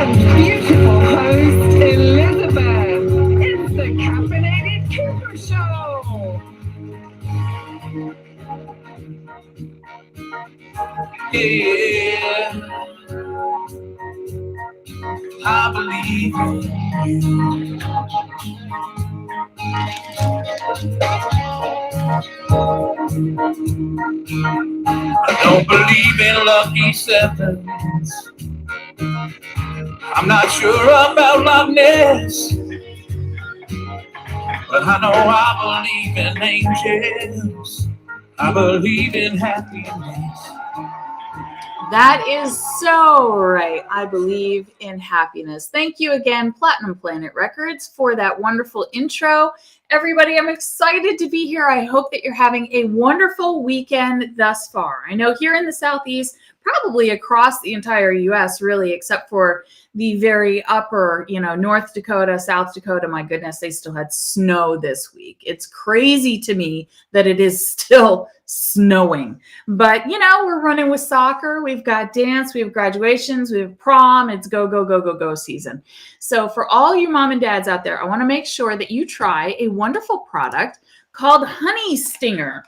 and beautiful host, Elizabeth. It's the Caffeinated Cooper Show. Yeah, I believe in you. I don't believe in lucky sevens. I'm not sure about Loch Ness, but I know I believe in angels. I believe in happiness. That is so right. I believe in happiness. Thank you again, Platinum Planet Records, for that wonderful intro. Everybody, I'm excited to be here. I hope that you're having a wonderful weekend thus far. I know here in the Southeast, probably across the entire U.S., really, except for the very upper, North Dakota, South Dakota. My goodness, they still had snow this week. It's crazy to me that it is still snowing. But, we're running with soccer. We've got dance. We have graduations. We have prom. It's go, go, go, go, go season. So for all you mom and dads out there, I want to make sure that you try a wonderful product called Honey Stinger.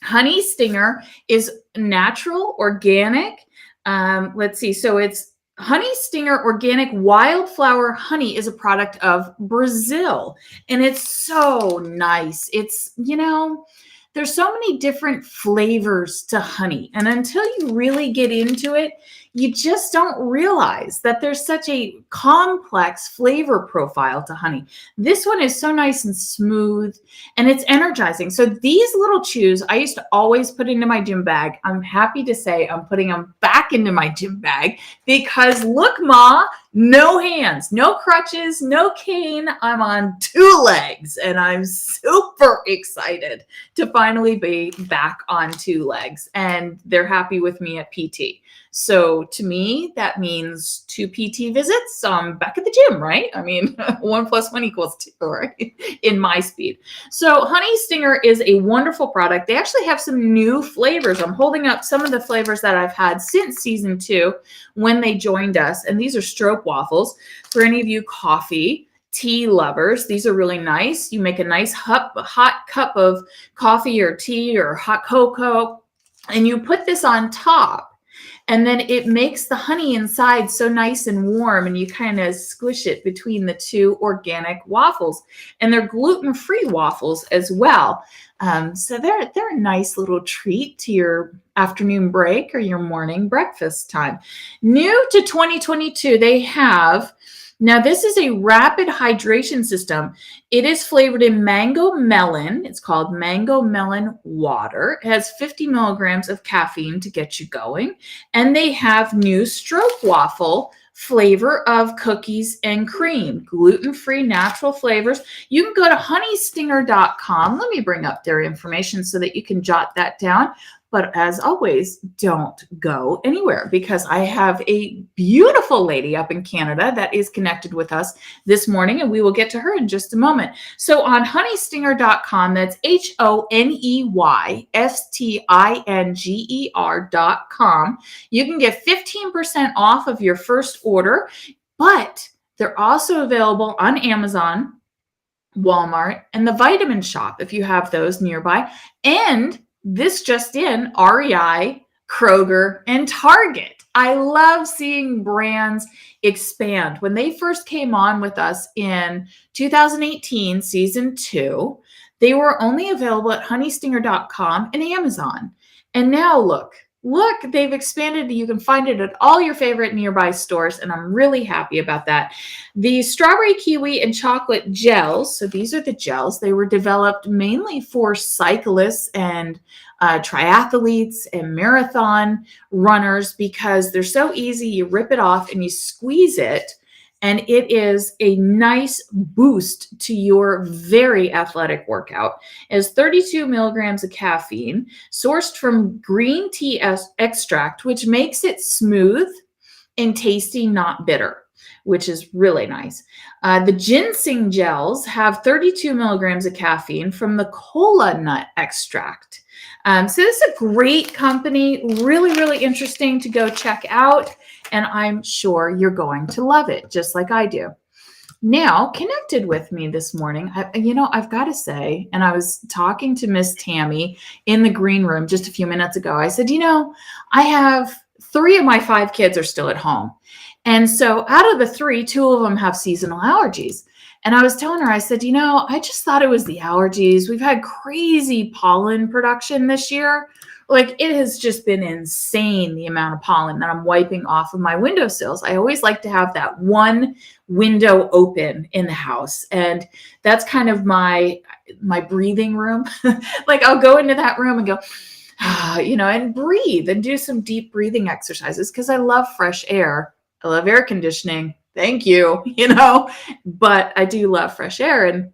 Honey Stinger is natural, organic. Let's see. So it's Honey Stinger Organic Wildflower Honey is a product of Brazil. And it's so nice. It's, there's so many different flavors to honey. And until you really get into it, you just don't realize that there's such a complex flavor profile to honey. This one is so nice and smooth, and it's energizing. So these little chews, I used to always put into my gym bag. I'm happy to say I'm putting them back into my gym bag because look, Ma, no hands, no crutches, no cane. I'm on 2 legs, and I'm super excited to finally be back on 2 legs. And they're happy with me at PT. So to me, that means 2 PT visits. I'm back at the gym, right? I mean, 1 + 1 = 2, right? In my speed. So Honey Stinger is a wonderful product. They actually have some new flavors. I'm holding up some of the flavors that I've had since season 2 when they joined us. And these are stroke waffles. For any of you coffee, tea lovers, these are really nice. You make a nice hot cup of coffee or tea or hot cocoa, and you put this on top. And then it makes the honey inside so nice and warm, and you kind of squish it between the 2 organic waffles. And they're gluten-free waffles as well. So they're a nice little treat to your afternoon break or your morning breakfast time. New to 2022, they have... Now, this is a rapid hydration system. It is flavored in mango melon. It's called mango melon water. It has 50 milligrams of caffeine to get you going. And they have new stroke waffle flavor of cookies and cream, gluten-free natural flavors. You can go to honeystinger.com. Let me bring up their information so that you can jot that down. But as always, don't go anywhere because I have a beautiful lady up in Canada that is connected with us this morning, and we will get to her in just a moment. So on honeystinger.com, that's honeystinger.com, you can get 15% off of your first order, but they're also available on Amazon, Walmart, and the Vitamin Shop if you have those nearby. And this just in, REI, Kroger, and Target. I love seeing brands expand. When they first came on with us in 2018, season 2, they were only available at honeystinger.com and Amazon. And now look, they've expanded. You can find it at all your favorite nearby stores, and I'm really happy about that. The strawberry, kiwi, and chocolate gels, so these are the gels. They were developed mainly for cyclists and triathletes and marathon runners because they're so easy. You rip it off and you squeeze it, and it is a nice boost to your very athletic workout. It has 32 milligrams of caffeine, sourced from green tea extract, which makes it smooth and tasty, not bitter, which is really nice. The ginseng gels have 32 milligrams of caffeine from the cola nut extract. So this is a great company, really, really interesting to go check out. and I'm sure you're going to love it just like I do. Now, connected with me this morning, I've got to say, and I was talking to Miss Tammy in the green room just a few minutes ago. I said, I have 3 of my 5 kids are still at home. And so out of the 3, 2 of them have seasonal allergies. And I was telling her, I said, I just thought it was the allergies. We've had crazy pollen production this year. Like, it has just been insane, the amount of pollen that I'm wiping off of my windowsills. I always like to have that one window open in the house. And that's kind of my breathing room. Like, I'll go into that room and go, and breathe and do some deep breathing exercises because I love fresh air. I love air conditioning. Thank you, but I do love fresh air. And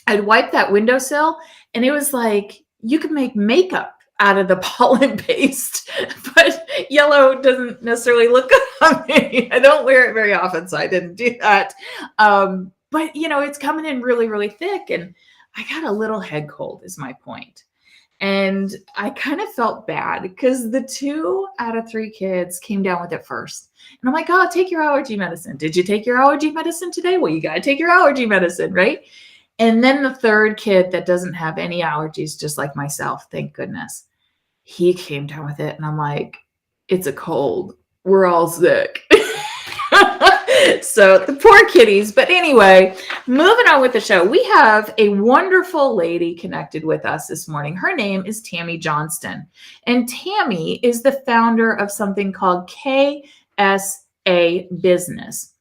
I'd wipe that windowsill and it was like you could make makeup out of the pollen paste, but yellow doesn't necessarily look good on me. I don't wear it very often, so I didn't do that. But it's coming in really, really thick, and I got a little head cold is my point. And I kind of felt bad because the 2 out of 3 kids came down with it first. And I'm like, oh, take your allergy medicine. Did you take your allergy medicine today? Well, you got to take your allergy medicine, right? And then the 3rd kid that doesn't have any allergies, just like myself, thank goodness, he came down with it. And I'm like, it's a cold. We're all sick. So the poor kitties. But anyway, moving on with the show, we have a wonderful lady connected with us this morning. Her name is Tammy Johnston. And Tammy is the founder of something called KSA Business.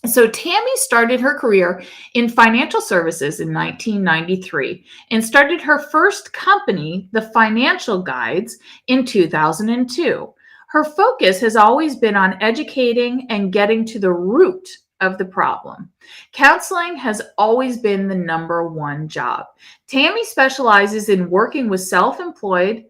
So Tammy started her career in financial services in 1993 and started her first company, The Financial Guides, in 2002. Her focus has always been on educating and getting to the root of the problem. Counseling has always been the number one job. Tammy specializes in working with self-employed,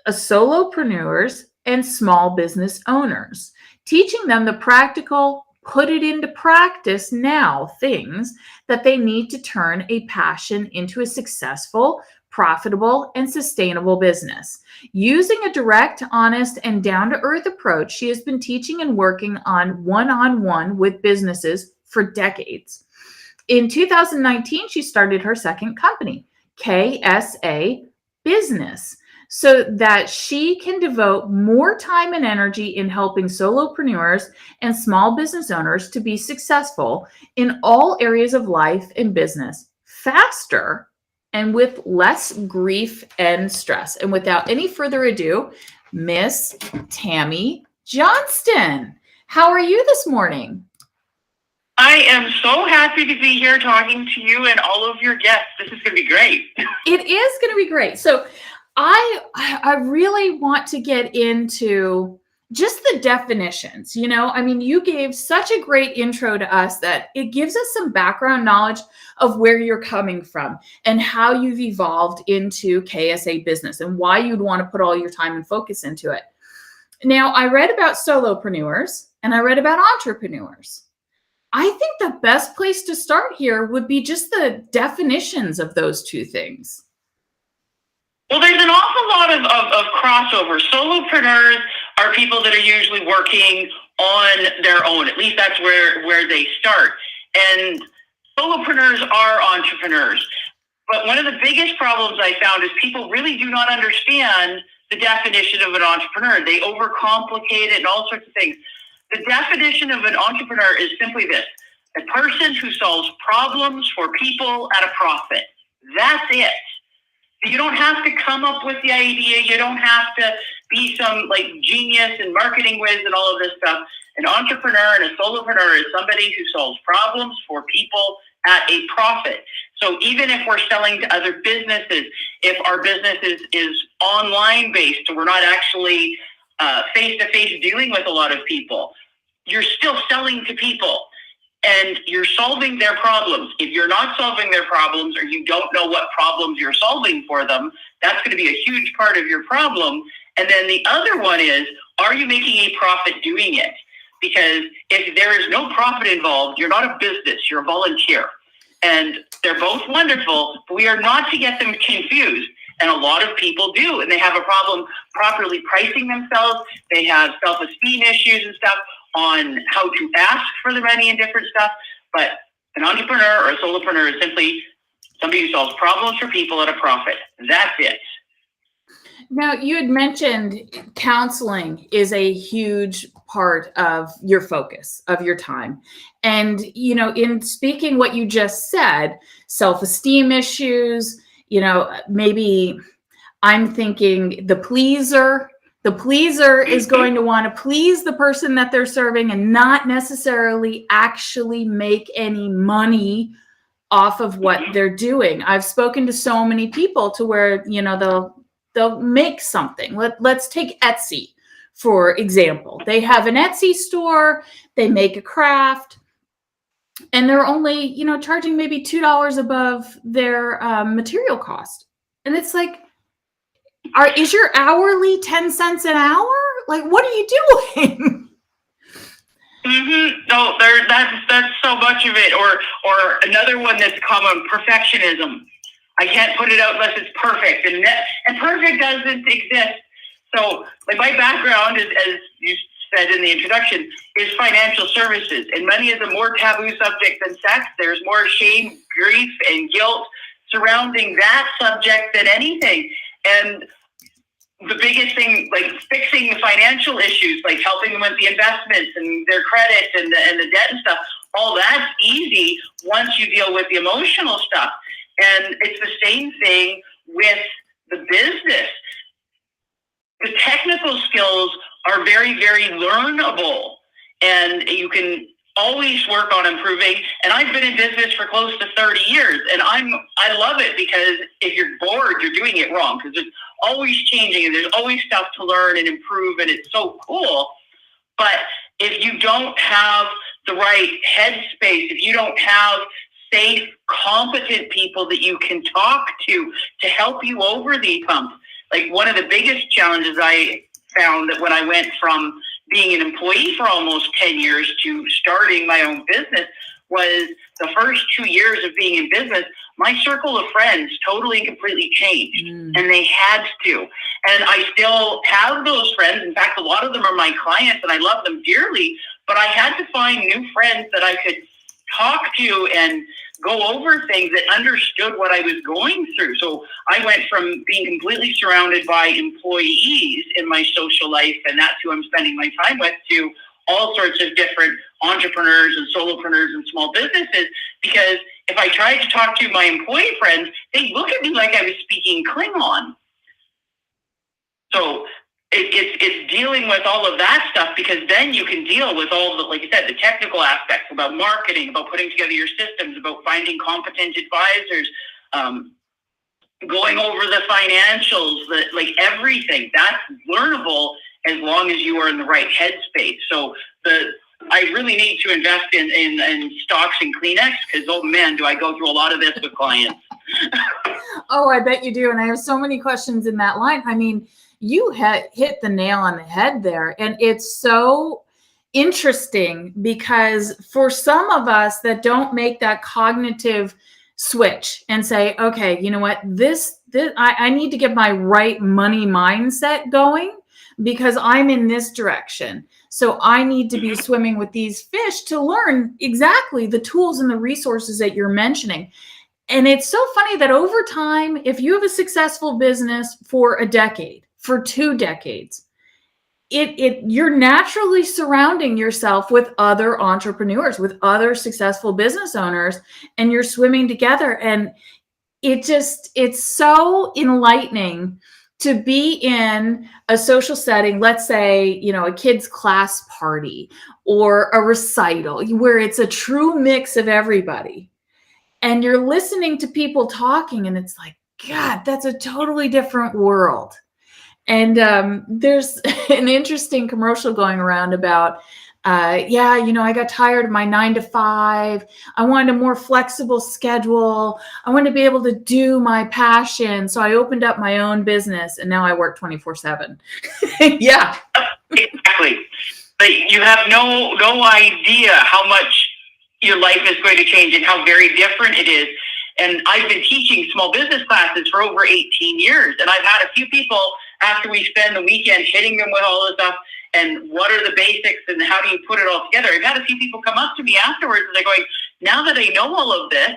solopreneurs, and small business owners, teaching them the practical, put it into practice now things that they need to turn a passion into a successful, profitable, and sustainable business. Using a direct, honest, and down-to-earth approach, she has been teaching and working on one-on-one with businesses for decades. In 2019, she started her second company, KSA Business, so that she can devote more time and energy in helping solopreneurs and small business owners to be successful in all areas of life and business faster and with less grief and stress. And without any further ado, Miss Tammy Johnston. How are you this morning? I am so happy to be here talking to you and all of your guests. This is going to be great. It is going to be great. So I really want to get into just the definitions. You gave such a great intro to us that it gives us some background knowledge of where you're coming from and how you've evolved into KSA Business and why you'd want to put all your time and focus into it. Now, I read about solopreneurs and I read about entrepreneurs. I think the best place to start here would be just the definitions of those two things. Well, there's an awful lot of crossover. Solopreneurs are people that are usually working on their own. At least that's where they start. And solopreneurs are entrepreneurs. But one of the biggest problems I found is people really do not understand the definition of an entrepreneur. They overcomplicate it and all sorts of things. The definition of an entrepreneur is simply this: a person who solves problems for people at a profit. That's it. You don't have to come up with the idea. You don't have to be some genius and marketing whiz and all of this stuff. An entrepreneur and a solopreneur is somebody who solves problems for people at a profit. So even if we're selling to other businesses, if our business is online based, so we're not actually face-to-face dealing with a lot of people, you're still selling to people. And you're solving their problems. If you're not solving their problems or you don't know what problems you're solving for them, that's going to be a huge part of your problem. And then the other one is, are you making a profit doing it? Because if there is no profit involved, you're not a business, you're a volunteer. And they're both wonderful, but we are not to get them confused. And a lot of people do, and they have a problem properly pricing themselves. They have self-esteem issues and stuff on how to ask for the money and different stuff. But an entrepreneur or a solopreneur is simply somebody who solves problems for people at a profit. That's it. Now, you had mentioned counseling is a huge part of your focus, of your time. And, you know, in speaking what you just said, self-esteem issues, you know, maybe I'm thinking the pleaser is going to want to please the person that they're serving and not necessarily actually make any money off of what they're doing. I've spoken to so many people to where, you know, they'll make something. Let's take Etsy, for example. They have an Etsy store, they make a craft, and they're only, you know, charging maybe $2 above their material cost. And it's like, is your hourly 10 cents an hour? Like, what are you doing? No, that's so much of it. Or another one that's common, perfectionism. I can't put it out unless it's perfect, and perfect doesn't exist. So, like, my background is, as you said in the introduction, is financial services, and money is a more taboo subject than sex. There's more shame, grief, and guilt surrounding that subject than anything. And the biggest thing, like fixing the financial issues, like helping them with the investments and their credit and the debt and stuff, all that's easy once you deal with the emotional stuff. And it's the same thing with the business. The technical skills are very, very learnable, and you can always work on improving. And I've been in business for close to 30 years, and I love it, because if you're bored, you're doing it wrong, because it's always changing and there's always stuff to learn and improve, and it's so cool. But if you don't have the right headspace, if you don't have safe, competent people that you can talk to help you over these humps. Like, one of the biggest challenges I found that when I went from being an employee for almost 10 years to starting my own business was the first 2 years of being in business, my circle of friends totally and completely changed. And they had to. And I still have those friends. In fact, a lot of them are my clients, and I love them dearly. But I had to find new friends that I could talk to and go over things, that understood what I was going through. So I went from being completely surrounded by employees in my social life, and that's who I'm spending my time with, to all sorts of different entrepreneurs and solopreneurs and small businesses. Because if I tried to talk to my employee friends, they look at me like I was speaking Klingon. So it's dealing with all of that stuff, because then you can deal with all the, like you said, the technical aspects about marketing, about putting together your systems, about finding competent advisors, going over the financials, like everything. That's learnable as long as you are in the right headspace. So I really need to invest in stocks and Kleenex, because, oh man, do I go through a lot of this with clients. Oh, I bet you do. And I have so many questions in that line. I mean, you hit the nail on the head there. And it's so interesting, because for some of us that don't make that cognitive switch and say, okay, you know what, I need to get my right money mindset going, because I'm in this direction. So I need to be swimming with these fish to learn exactly the tools and the resources that you're mentioning. And it's so funny that over time, if you have a successful business for a decade, for 2 decades, you're naturally surrounding yourself with other entrepreneurs, with other successful business owners, and you're swimming together. And it's so enlightening to be in a social setting, let's say, you know, a kid's class party or a recital, where it's a true mix of everybody. And you're listening to people talking, and it's like, God, that's a totally different world. And there's an interesting commercial going around about, I got tired of my 9 to 5. I wanted a more flexible schedule. I wanted to be able to do my passion. So I opened up my own business, and now I work 24/7. Yeah. Exactly. But you have no idea how much your life is going to change and how very different it is. And I've been teaching small business classes for over 18 years. And I've had a few people, after we spend the weekend hitting them with all this stuff, and what are the basics and how do you put it all together? I've had a few people come up to me afterwards and they're going, now that I know all of this,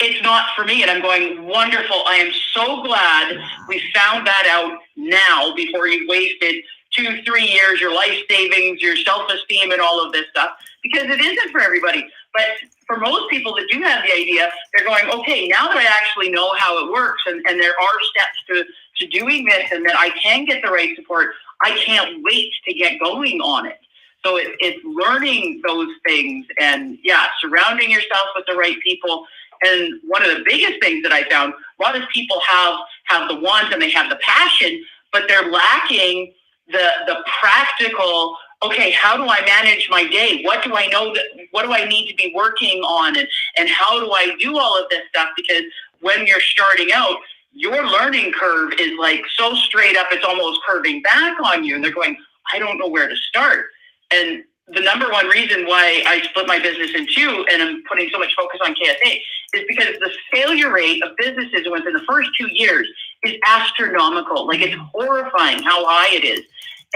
it's not for me. And I'm going, wonderful. I am so glad we found that out now before you wasted 2-3 years, your life savings, your self-esteem, and all of this stuff, because it isn't for everybody. But for most people that do have the idea, they're going, okay, now that I actually know how it works and there are steps to doing this and that I can get the right support, I can't wait to get going on it. So it's learning those things and, surrounding yourself with the right people. And one of the biggest things that I found, a lot of people have the want and they have the passion, but they're lacking the practical, okay, how do I manage my day? What do I know what do I need to be working on? And how do I do all of this stuff? Because when you're starting out, your learning curve is like so straight up, it's almost curving back on you. And they're going, I don't know where to start. And the number one reason why I split my business in two and I'm putting so much focus on KSA is because the failure rate of businesses within the first 2 years is astronomical. Like, it's horrifying how high it is.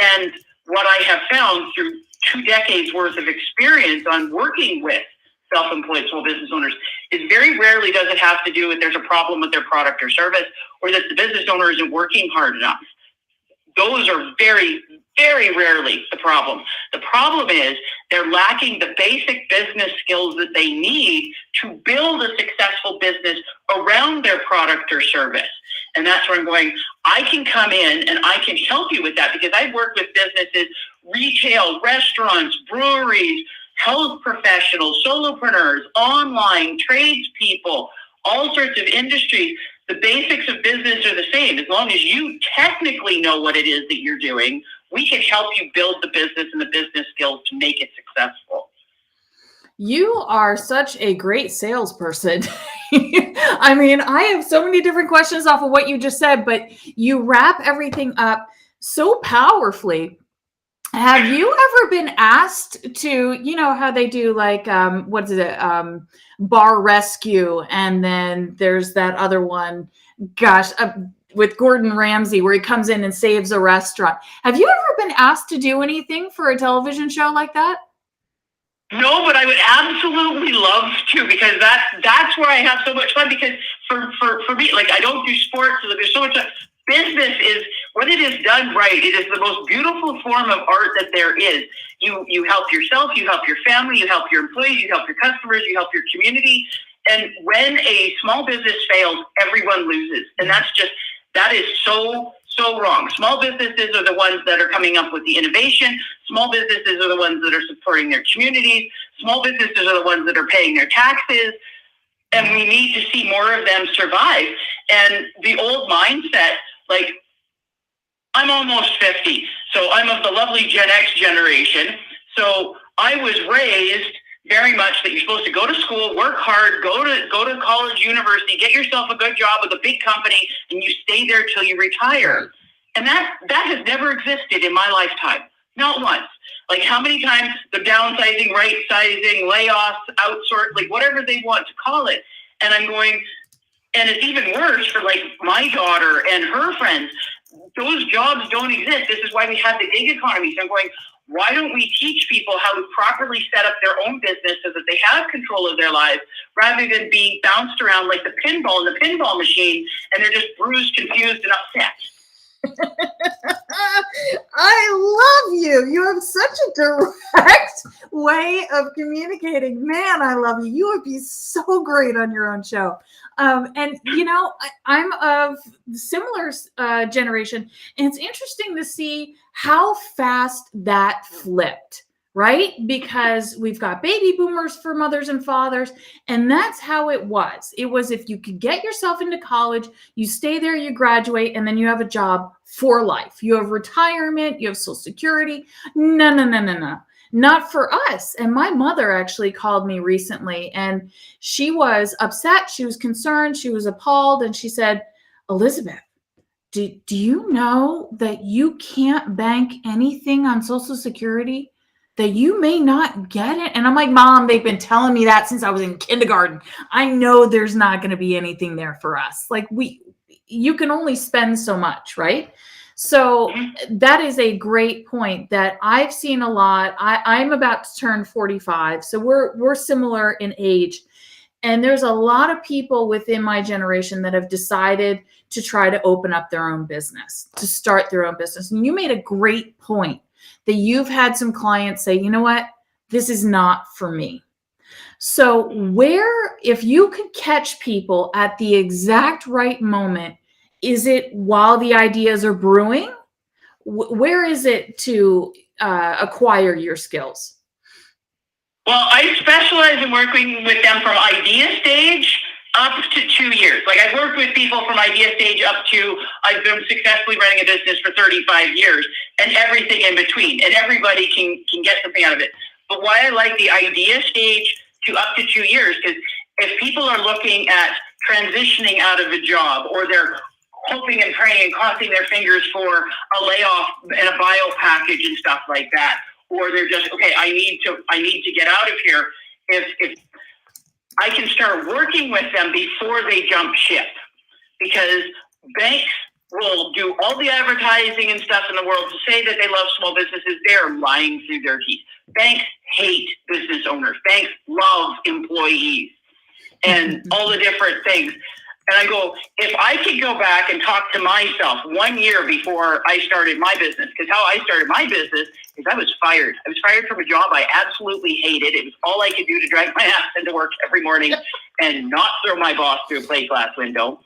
And what I have found through 2 decades worth of experience on working with self-employed small business owners is very rarely does it have to do with there's a problem with their product or service or that the business owner isn't working hard enough. Those are very, very rarely the problem. The problem is they're lacking the basic business skills that they need to build a successful business around their product or service. And that's where I'm going, I can come in and I can help you with that because I've worked with businesses, retail, restaurants, breweries, health professionals, solopreneurs, online, tradespeople, all sorts of industries. The basics of business are the same. As long as you technically know what it is that you're doing, we can help you build the business and the business skills to make it successful. You are such a great salesperson. I mean, I have so many different questions off of what you just said, but you wrap everything up so powerfully. Have you ever been asked to, you know, how they do like, what is it? Bar Rescue. And then there's that other one, with Gordon Ramsay, where he comes in and saves a restaurant. Have you ever been asked to do anything for a television show like that? No, but I would absolutely love to, because that's where I have so much fun. Because for me, like, I don't do sports, so there's so much fun. Business is, when it is done right, it is the most beautiful form of art that there is. You help yourself, you help your family, you help your employees, you help your customers, you help your community. And when a small business fails, everyone loses. And that is so wrong. Small businesses are the ones that are coming up with the innovation. Small businesses are the ones that are supporting their communities. Small businesses are the ones that are paying their taxes. And we need to see more of them survive. And the old mindset, like, I'm almost 50, so I'm of the lovely Gen X generation. So I was raised very much that you're supposed to go to school, work hard, go to college, university, get yourself a good job with a big company, and you stay there till you retire. And that has never existed in my lifetime, not once. Like, how many times the downsizing, right sizing, layoffs, outsource, like whatever they want to call it. And I'm going, and it's even worse for like my daughter and her friends. Those jobs don't exist. This is why we have the gig economy. So I'm going, why don't we teach people how to properly set up their own business so that they have control of their lives rather than being bounced around like the pinball in the pinball machine and they're just bruised, confused, and upset. I love you. You have such a direct way of communicating. Man, I love you. You would be so great on your own show. And, you know, I'm of similar generation, and it's interesting to see how fast that flipped, right? Because we've got baby boomers for mothers and fathers, and that's how it was. It was, if you could get yourself into college, you stay there, you graduate, and then you have a job for life. You have retirement, you have Social Security. No. Not for us. And my mother actually called me recently, and she was upset. She was concerned. She was appalled. And she said, Elizabeth, do you know that you can't bank anything on Social Security? that you may not get it. And I'm like, Mom, they've been telling me that since I was in kindergarten. I know there's not going to be anything there for us. Like you can only spend so much, right? So that is a great point that I've seen a lot. I'm about to turn 45. So we're similar in age. And there's a lot of people within my generation that have decided to try to open up their own business, to start their own business. And you made a great point that you've had some clients say, you know what, this is not for me. So if you could catch people at the exact right moment, is it while the ideas are brewing? Where is it to acquire your skills? Well, I specialize in working with them from idea stage up to 2 years. Like I've worked with people from idea stage up to, I've been successfully running a business for 35 years and everything in between. And everybody can get something out of it. But why I like the idea stage to up to 2 years, because if people are looking at transitioning out of a job, or they're hoping and praying and crossing their fingers for a layoff and a bio package and stuff like that, or they're just, okay, I need to get out of here. If I can start working with them before they jump ship, because banks will do all the advertising and stuff in the world to say that they love small businesses. They're lying through their teeth. Banks hate business owners. Banks love employees and all the different things. And I go, if I could go back and talk to myself 1 year before I started my business, because how I started my business is I was fired. I was fired from a job I absolutely hated. It was all I could do to drag my ass into work every morning and not throw my boss through a plate glass window.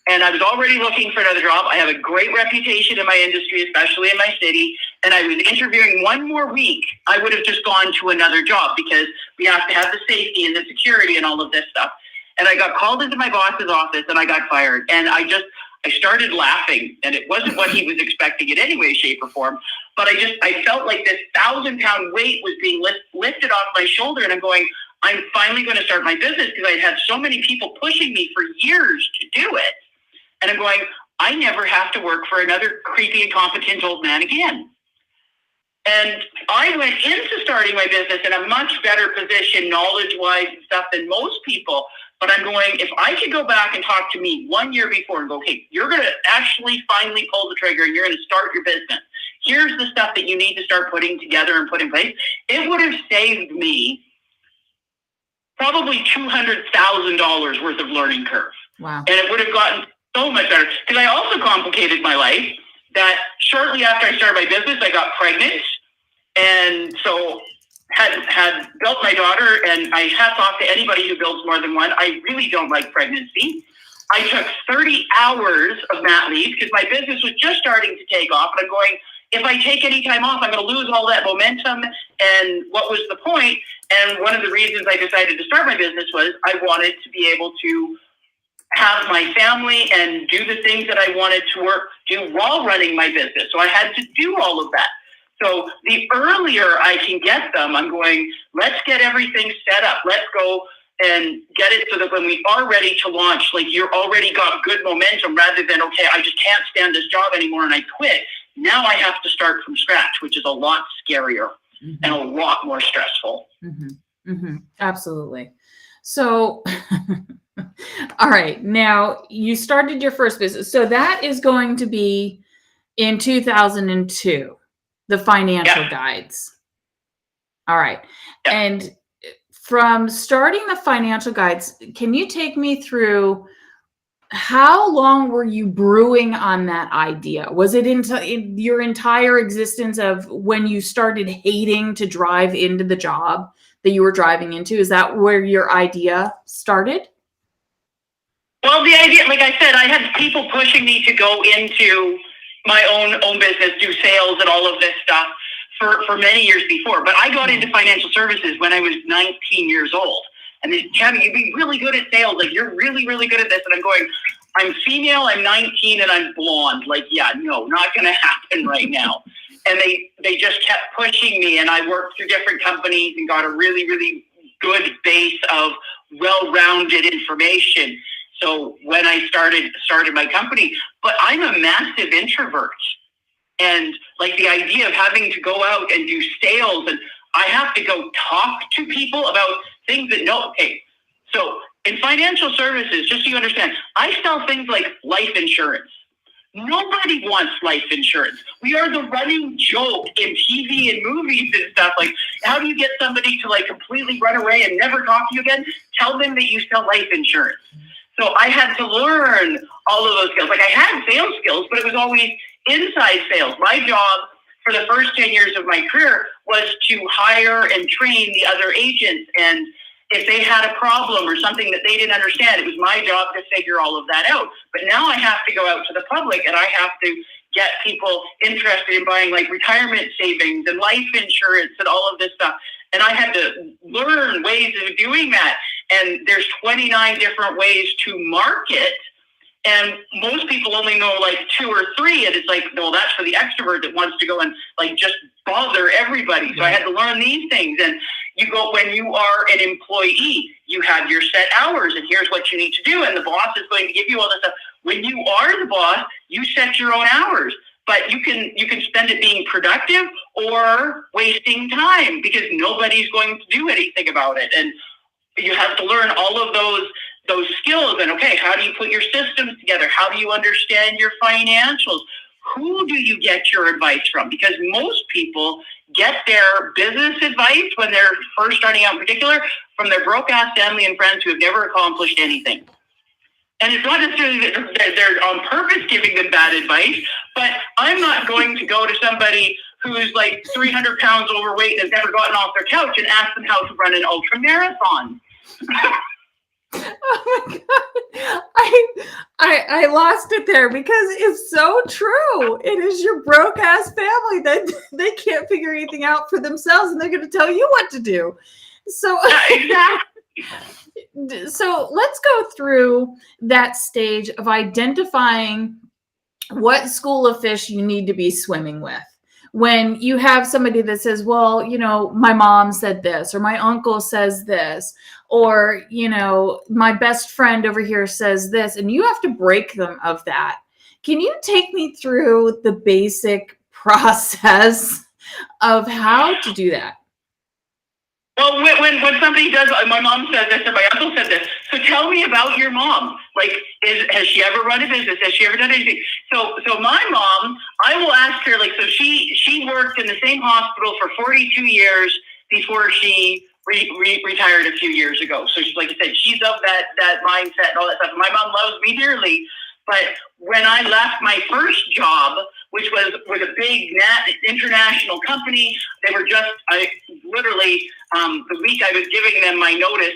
And I was already looking for another job. I have a great reputation in my industry, especially in my city. And I was interviewing 1 more week. I would have just gone to another job, because we have to have the safety and the security and all of this stuff. And I got called into my boss's office and I got fired. And I started laughing, and it wasn't what he was expecting in any way, shape, or form. But I felt like this 1,000-pound weight was being lifted off my shoulder. And I'm going, I'm finally going to start my business, because I had so many people pushing me for years to do it. And I'm going, I never have to work for another creepy, incompetent old man again. And I went into starting my business in a much better position, knowledge-wise and stuff, than most people. But I'm going, if I could go back and talk to me 1 year before and go, okay, you're going to actually finally pull the trigger and you're going to start your business. Here's the stuff that you need to start putting together and put in place. It would have saved me probably $200,000 worth of learning curve. Wow. And it would have gotten so much better. Because I also complicated my life, that shortly after I started my business, I got pregnant. And so had built my daughter, and I hats off to anybody who builds more than one. I really don't like pregnancy. I took 30 hours of mat leave because my business was just starting to take off. And I'm going, if I take any time off, I'm going to lose all that momentum. And what was the point? And one of the reasons I decided to start my business was I wanted to be able to have my family and do the things that I wanted to do while running my business. So I had to do all of that. So the earlier I can get them, I'm going, let's get everything set up. Let's go and get it so that when we are ready to launch, like you're already got good momentum, rather than, okay, I just can't stand this job anymore and I quit. Now I have to start from scratch, which is a lot scarier and a lot more stressful. Absolutely. So, all right, now you started your first business. So that is going to be in 2002. The financial guides. All right. And from starting the financial guides, can you take me through how long were you brewing on that idea? Was it in your entire existence of when you started hating to drive into the job that you were driving into? Is that where your idea started? Well, the idea, like I said, I had people pushing me to go into my own business, do sales and all of this stuff for many years before. But I got into financial services when I was 19 years old. And they, Tammy, you'd be really good at sales. Like, you're really, really good at this. And I'm going, I'm female, I'm 19, and I'm blonde. Like, yeah, no, not going to happen right now. And they just kept pushing me. And I worked through different companies and got a really, really good base of well-rounded information. So when I started my company, but I'm a massive introvert, and like the idea of having to go out and do sales, and I have to go talk to people about things that okay. So in financial services, just so you understand, I sell things like life insurance. Nobody wants life insurance. We are the running joke in TV and movies and stuff. Like, how do you get somebody to like completely run away and never talk to you again? Tell them that you sell life insurance. So I had to learn all of those skills. Like, I had sales skills, but it was always inside sales. My job for the first 10 years of my career was to hire and train the other agents. And if they had a problem or something that they didn't understand, it was my job to figure all of that out. But now I have to go out to the public and I have to get people interested in buying like retirement savings and life insurance and all of this stuff. And I had to learn ways of doing that. And there's 29 different ways to market. And most people only know like 2 or 3. And it's like, well, that's for the extrovert that wants to go and like just bother everybody. So I had to learn these things. And you go, when you are an employee, you have your set hours and here's what you need to do. And the boss is going to give you all this stuff. When you are the boss, you set your own hours. But you can spend it being productive or wasting time because nobody's going to do anything about it. And you have to learn all of those skills. And okay, how do you put your systems together? How do you understand your financials? Who do you get your advice from? Because most people get their business advice when they're first starting out in particular from their broke-ass family and friends who have never accomplished anything. And it's not necessarily that they're on purpose giving them bad advice, but I'm not going to go to somebody who's like 300 pounds overweight and has never gotten off their couch and ask them how to run an ultra marathon. Oh my God. I lost it there because it's so true. It is your broke ass family that they can't figure anything out for themselves and they're going to tell you what to do. So, so let's go through that stage of identifying what school of fish you need to be swimming with. When you have somebody that says, well, you know, my mom said this, or my uncle says this, or, you know, my best friend over here says this, and you have to break them of that. Can you take me through the basic process of how to do that? Well, when somebody does, my mom said this and my uncle said this. So tell me about your mom. Like, has she ever run a business? Has she ever done anything? So my mom, I will ask her, like, so she worked in the same hospital for 42 years before she retired a few years ago. So she's, like I said, she's of that mindset and all that stuff. My mom loves me dearly. But when I left my first job, which was with a big international company, they were just, the week I was giving them my notice,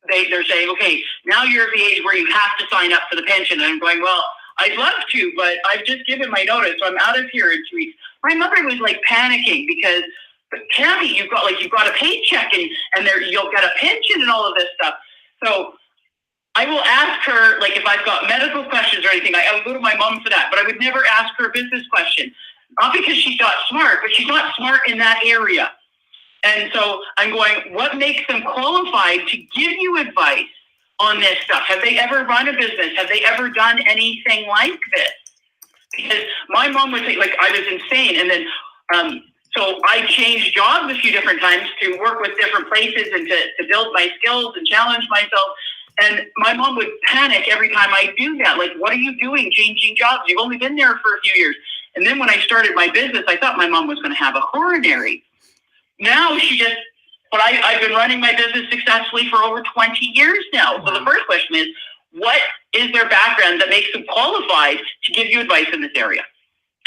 they're saying, okay, now you're at the age where you have to sign up for the pension. And I'm going, well, I'd love to, but I've just given my notice, so I'm out of here in 2 weeks. My mother was like panicking because, but Tammy, you've got a paycheck and you'll get a pension and all of this stuff. So I will ask her, like, if I've got medical questions or anything, I would go to my mom for that, but I would never ask her a business question. Not because she's not smart, but she's not smart in that area. And so I'm going, what makes them qualified to give you advice on this stuff? Have they ever run a business? Have they ever done anything like this? Because my mom would say, like, I was insane. And then, so I changed jobs a few different times to work with different places and to build my skills and challenge myself. And my mom would panic every time I do that. Like, what are you doing changing jobs? You've only been there for a few years. And then when I started my business, I thought my mom was going to have a coronary. Now but I've been running my business successfully for over 20 years now. So the first question is, what is their background that makes them qualified to give you advice in this area?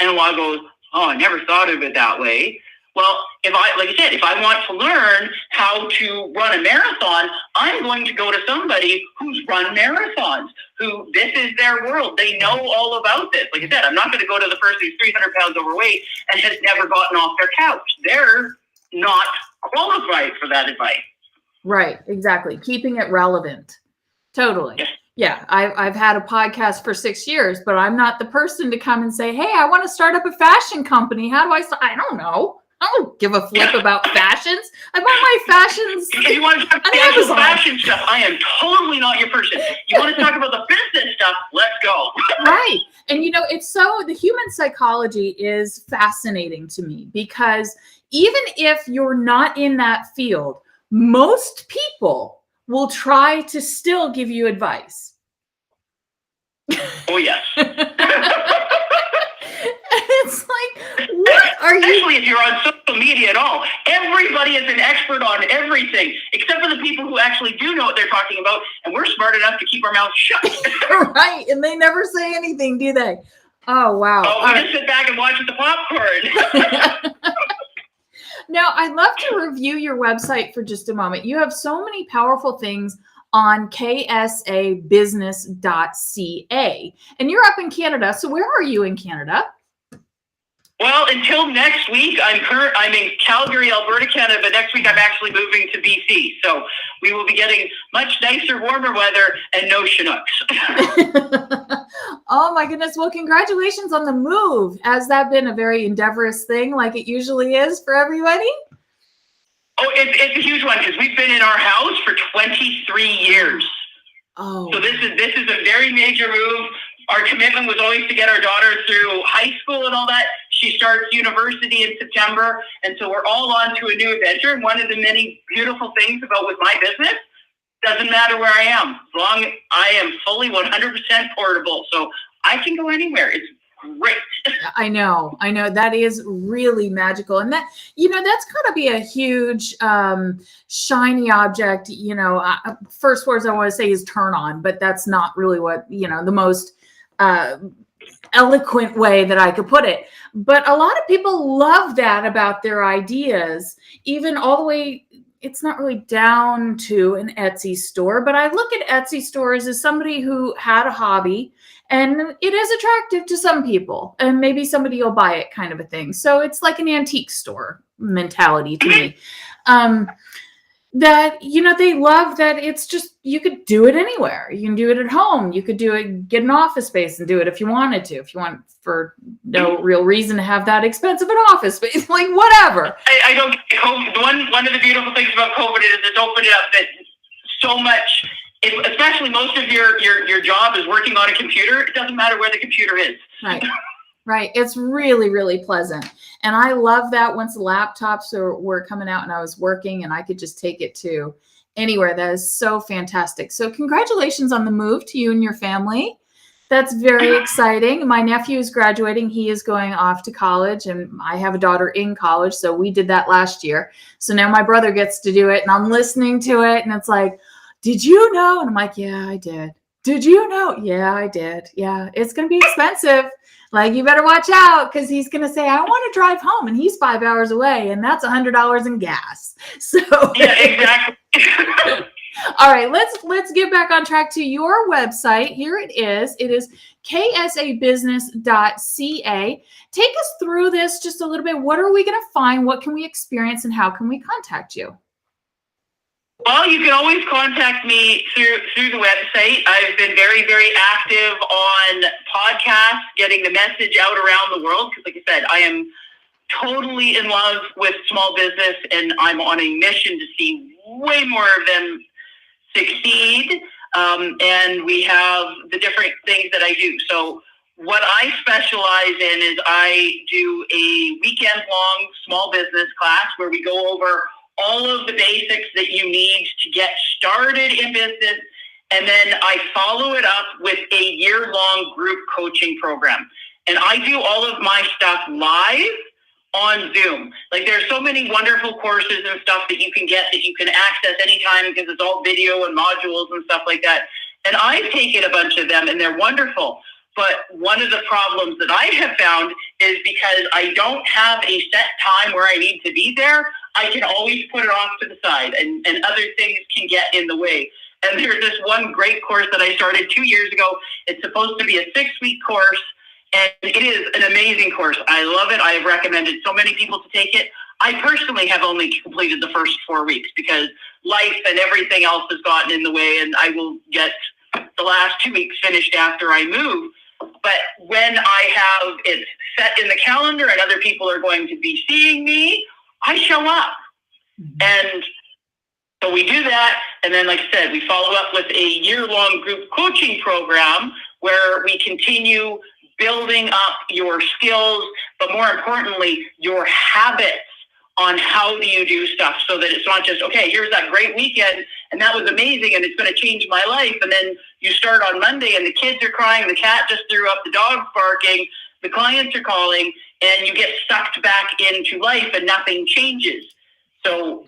And a lot goes, oh, I never thought of it that way. Well, if I want to learn how to run a marathon, I'm going to go to somebody who's run marathons, who this is their world. They know all about this. Like I said, I'm not going to go to the person who's 300 pounds overweight and has never gotten off their couch. They're not qualified for that advice. Right, exactly. Keeping it relevant. Totally. Yes. Yeah, I've had a podcast for 6 years, but I'm not the person to come and say, hey, I want to start up a fashion company. How do I don't know. I don't give a flip about fashions. I bought my fashions. If you want to talk about fashion stuff, I am totally not your person. You want to talk about the business stuff, let's go. Right. And, you know, the human psychology is fascinating to me because even if you're not in that field, most people will try to still give you advice. Oh, yes. It's like, what are you? Especially if you're on social media at all. Everybody is an expert on everything, except for the people who actually do know what they're talking about, and we're smart enough to keep our mouths shut. Right, and they never say anything, do they? Oh, wow. Oh, we just sit back and watch the popcorn. Now, I'd love to review your website for just a moment. You have so many powerful things on KSABusiness.ca, and you're up in Canada. So where are you in Canada? Well, until next week, I'm in Calgary, Alberta, Canada, but next week I'm actually moving to BC. So we will be getting much nicer, warmer weather and no Chinooks. Oh my goodness. Well, congratulations on the move. Has that been a very endeavorous thing like it usually is for everybody? Oh, it's a huge one because we've been in our house for 23 years. Oh. So this is a very major move. Our commitment was always to get our daughter through high school and all that. She starts university in September, and so we're all on to a new adventure. And one of the many beautiful things about with my business, doesn't matter where I am, as long as I am fully 100% portable. So I can go anywhere. It's great. I know. That is really magical. And that, that's got to be a huge shiny object. First words I want to say is turn on, but that's not really what, the most eloquent way that I could put it. But a lot of people love that about their ideas, even all the way. It's not really down to an Etsy store, but I look at Etsy stores as somebody who had a hobby, and it is attractive to some people, and maybe somebody will buy it, kind of a thing. So it's like an antique store mentality to me. That, they love that it's just, you could do it anywhere. You can do it at home. You could do it, get an office space and do it if you wanted to, if you want, for no real reason to have that expensive an office space, like whatever. I don't get COVID. One of the beautiful things about COVID is it's opened up that so much, especially most of your job is working on a computer. It doesn't matter where the computer is. Right. It's really, really pleasant. And I love that once the laptops were coming out and I was working and I could just take it to anywhere. That is so fantastic. So congratulations on the move to you and your family. That's very exciting. My nephew is graduating. He is going off to college, and I have a daughter in college. So we did that last year. So now my brother gets to do it, and I'm listening to it. And it's like, did you know? And I'm like, yeah, I did. Did you know? Yeah, I did. Yeah, it's going to be expensive. Like, you better watch out, because he's going to say, I want to drive home, and he's 5 hours away, and that's $100 in gas. So yeah, exactly. All right, let's get back on track to your website. Here it is. It is KSABusiness.ca. Take us through this just a little bit. What are we going to find? What can we experience, and how can we contact you? Well, you can always contact me through the website. I've been very, very active on podcasts, getting the message out around the world. Because like I said, I am totally in love with small business, and I'm on a mission to see way more of them succeed. And we have the different things that I do. So what I specialize in is I do a weekend-long small business class where we go over all of the basics that you need to get started in business. And then I follow it up with a year-long group coaching program. And I do all of my stuff live on Zoom. Like, there's so many wonderful courses and stuff that you can get that you can access anytime, because it's all video and modules and stuff like that. And I've taken a bunch of them, and they're wonderful. But one of the problems that I have found is because I don't have a set time where I need to be there, I can always put it off to the side, and other things can get in the way. And there's this one great course that I started 2 years ago. It's supposed to be a 6-week course, and it is an amazing course. I love it. I have recommended so many people to take it. I personally have only completed the first 4 weeks because life and everything else has gotten in the way, and I will get the last 2 weeks finished after I move. But when I have it set in the calendar and other people are going to be seeing me, I show up. And so we do that. And then, like I said, we follow up with a year-long group coaching program where we continue building up your skills, but more importantly, your habits on how do you do stuff so that it's not just, okay, here's that great weekend and that was amazing and it's going to change my life. And then you start on Monday and the kids are crying, the cat just threw up, the dog's barking, the clients are calling, and you get sucked back into life and nothing changes. So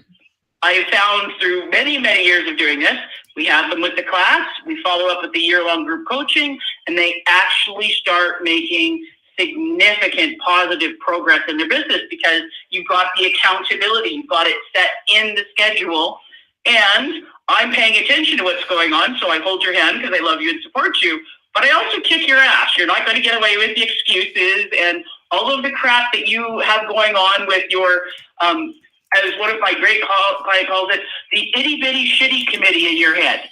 I have found through many, many years of doing this, we have them with the class, we follow up with the year-long group coaching, and they actually start making significant positive progress in their business because you've got the accountability, you've got it set in the schedule, and I'm paying attention to what's going on, so I hold your hand because I love you and support you, but I also kick your ass. You're not going to get away with the excuses and all of the crap that you have going on with your, as one of my great clients calls it, the itty bitty shitty committee in your head.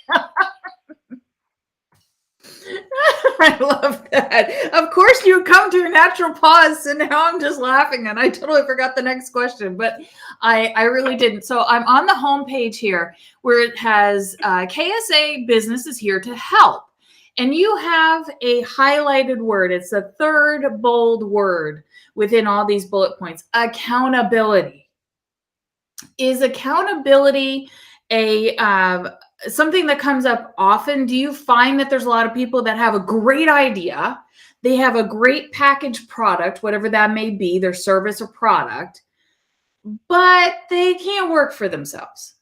I love that. Of course, you come to a natural pause, and now I'm just laughing, and I totally forgot the next question, but I really didn't. So I'm on the homepage here where it has KSA Business is here to help, and you have a highlighted word. It's the third bold word within all these bullet points: accountability. Is accountability a something that comes up often? Do you find that there's a lot of people that have a great idea, they have a great packaged product, whatever that may be, their service or product, but they can't work for themselves?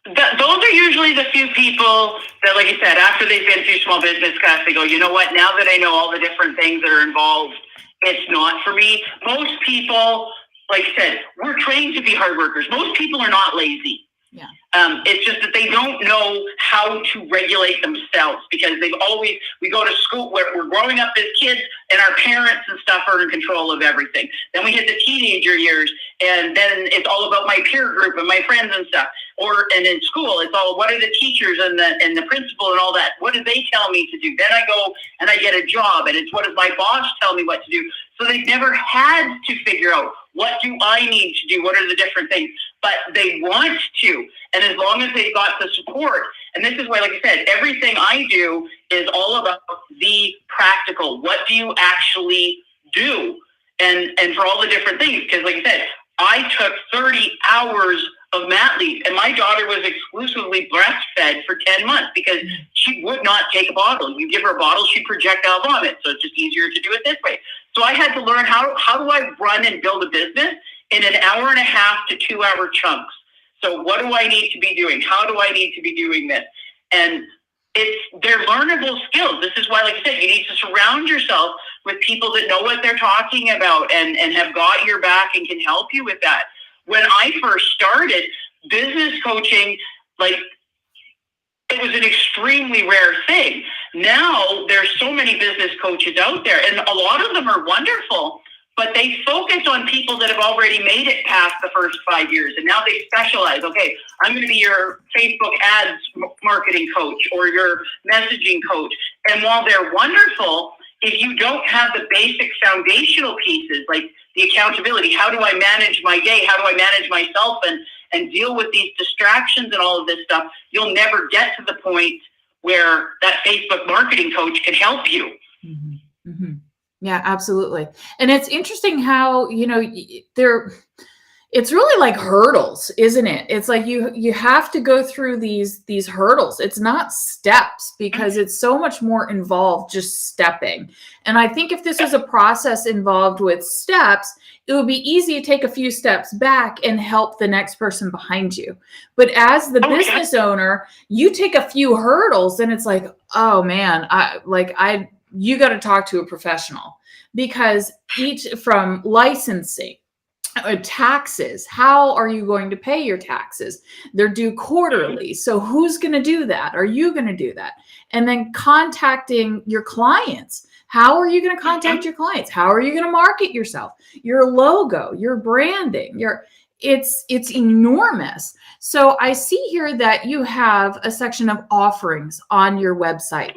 Those are usually the few people that, like I said, after they've been through small business class, they go, you know what, now that I know all the different things that are involved, it's not for me. Most people, like I said, we're trained to be hard workers. Most people are not lazy. Yeah. It's just that they don't know how to regulate themselves because we go to school where we're growing up as kids and our parents and stuff are in control of everything. Then we hit the teenager years and then it's all about my peer group and my friends and stuff. And in school, it's all, what are the teachers and the principal and all that? What do they tell me to do? Then I go and I get a job and it's what does my boss tell me what to do? So they've never had to figure out, what do I need to do? What are the different things? But they want to. And as long as they've got the support, and this is why, like I said, everything I do is all about the practical. What do you actually do? And for all the different things, because like I said, I took 30 hours of mat leave, and my daughter was exclusively breastfed for 10 months because she would not take a bottle. You give her a bottle, she projectile vomit. So it's just easier to do it this way. So I had to learn how do I run and build a business in an hour and a half to 2 hour chunks. So what do I need to be doing? How do I need to be doing this? And they're learnable skills. This is why, like I said, you need to surround yourself with people that know what they're talking about and have got your back and can help you with that. When I first started business coaching, it was an extremely rare thing. Now there's so many business coaches out there, and a lot of them are wonderful, but they focus on people that have already made it past the first 5 years, and now they specialize. Okay, I'm going to be your Facebook ads marketing coach or your messaging coach. And while they're wonderful, if you don't have the basic foundational pieces, like the accountability, how do I manage my day? How do I manage myself and deal with these distractions and all of this stuff? You'll never get to the point where that Facebook marketing coach can help you. Mm-hmm. Mm-hmm. Yeah, absolutely. And it's interesting how, it's really like hurdles, isn't it? It's like you have to go through these hurdles. It's not steps because it's so much more involved just stepping. And I think if this was a process involved with steps, it would be easy to take a few steps back and help the next person behind you. But as the business owner, you take a few hurdles and it's like, oh man, you got to talk to a professional, because each from licensing, taxes, how are you going to pay your taxes? They're due quarterly. So who's going to do that? Are you going to do that? And then contacting your clients. How are you going to contact your clients? How are you going to market yourself? Your logo, your branding, it's enormous. So I see here that you have a section of offerings on your website.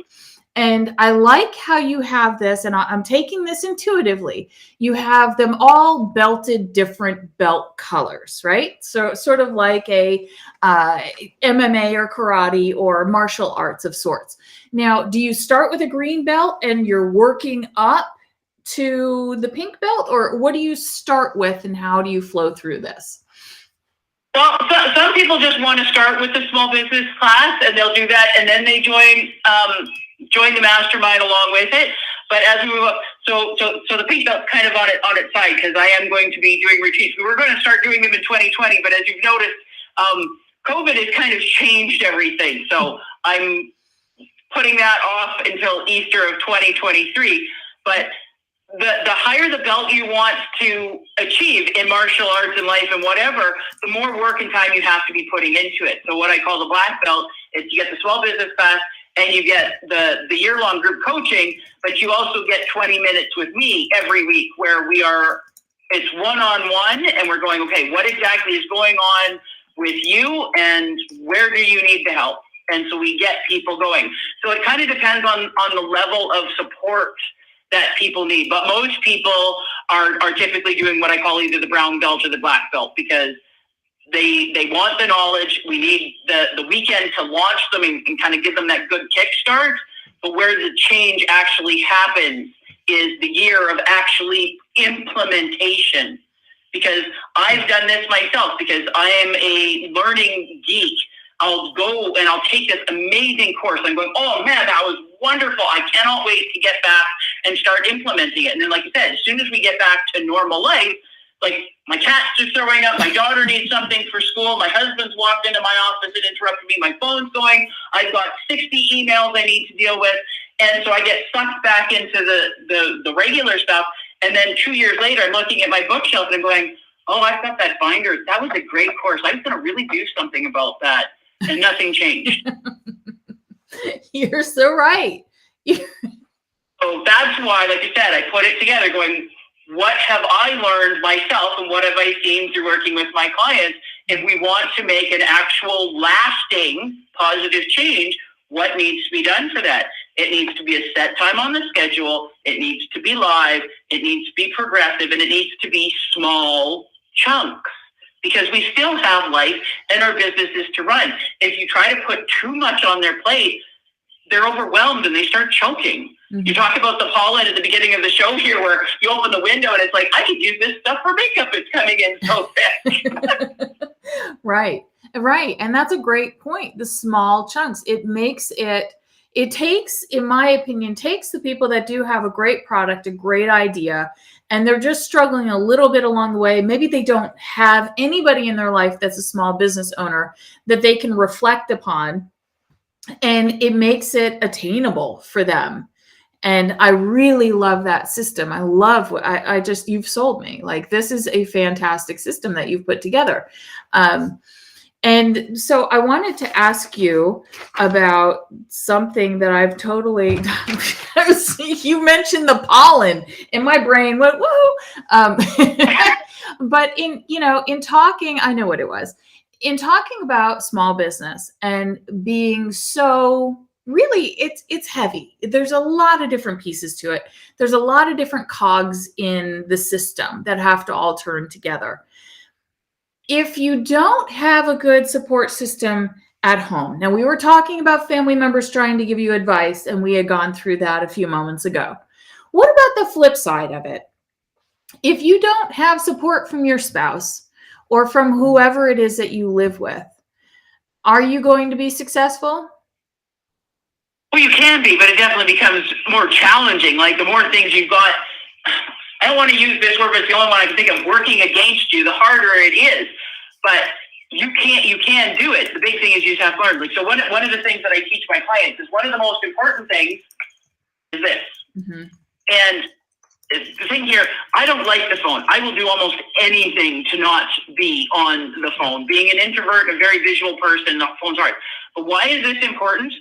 And I like how you have this, and I'm taking this intuitively. You have them all belted different belt colors, right? So sort of like a MMA or karate or martial arts of sorts. Now, do you start with a green belt and you're working up to the pink belt, or what do you start with and how do you flow through this? Well, some people just want to start with the small business class, and they'll do that, and then they join the mastermind along with it. But as we move up, so the pink belt's kind of on its side, because I am going to be doing retreats. We were going to start doing them in 2020, but as you've noticed, COVID has kind of changed everything. So I'm putting that off until Easter of 2023. But the higher the belt you want to achieve in martial arts and life and whatever, the more work and time you have to be putting into it. So what I call the black belt is you get the small business class and you get the year-long group coaching, but you also get 20 minutes with me every week where it's one-on-one, and we're going, okay, what exactly is going on with you and where do you need the help? And so we get people going. So it kind of depends on the level of support that people need. But most people are typically doing what I call either the brown belt or the black belt, because they want the knowledge. We need the weekend to launch them and kind of give them that good kickstart. But where the change actually happens is the year of actually implementation. Because I've done this myself, because I am a learning geek. I'll go and I'll take this amazing course. I'm going, oh man, that was wonderful. I cannot wait to get back and start implementing it. And then, like you said, as soon as we get back to normal life, like my cat's just throwing up, my daughter needs something for school, my husband's walked into my office and interrupted me, my phone's going, I've got 60 emails I need to deal with. And so I get sucked back into the regular stuff. And then 2 years later, I'm looking at my bookshelf and I'm going, oh, I've got that binder. That was a great course. I was going to really do something about that. And nothing changed. You're so right. So that's why, like I said, I put it together going, what have I learned myself and what have I seen through working with my clients? If we want to make an actual lasting positive change, what needs to be done for that? It needs to be a set time on the schedule. It needs to be live. It needs to be progressive, and it needs to be small chunks. Because we still have life and our businesses to run. If you try to put too much on their plate, they're overwhelmed and they start choking. Mm-hmm. You talk about the pollen at the beginning of the show here, where you open the window and it's like, I could use this stuff for makeup. It's coming in so thick. Right. And that's a great point. The small chunks, it takes, in my opinion, takes the people that do have a great product, a great idea, and they're just struggling a little bit along the way. Maybe they don't have anybody in their life that's a small business owner that they can reflect upon, and it makes it attainable for them. And I really love that system. I love what you've sold me. Like, this is a fantastic system that you've put together. And so I wanted to ask you about something that I've totally, you mentioned the pollen, and my brain went, woo. But in talking, I know what it was. In talking about small business and being so, really, it's heavy. There's a lot of different pieces to it. There's a lot of different cogs in the system that have to all turn together. If you don't have a good support system at home, now we were talking about family members trying to give you advice, and we had gone through that a few moments ago. What about the flip side of it? If you don't have support from your spouse or from whoever it is that you live with, are you going to be successful? Well, you can be, but it definitely becomes more challenging. Like, the more things you've got, I don't want to use this word, but it's the only one I can think of, working against you, the harder it is. But you can do it. The big thing is you just have to learn. Like, so one of the things that I teach my clients is one of the most important things is this. Mm-hmm. And the thing here, I don't like the phone. I will do almost anything to not be on the phone. Being an introvert and a very visual person, the phone's hard. But why is this important?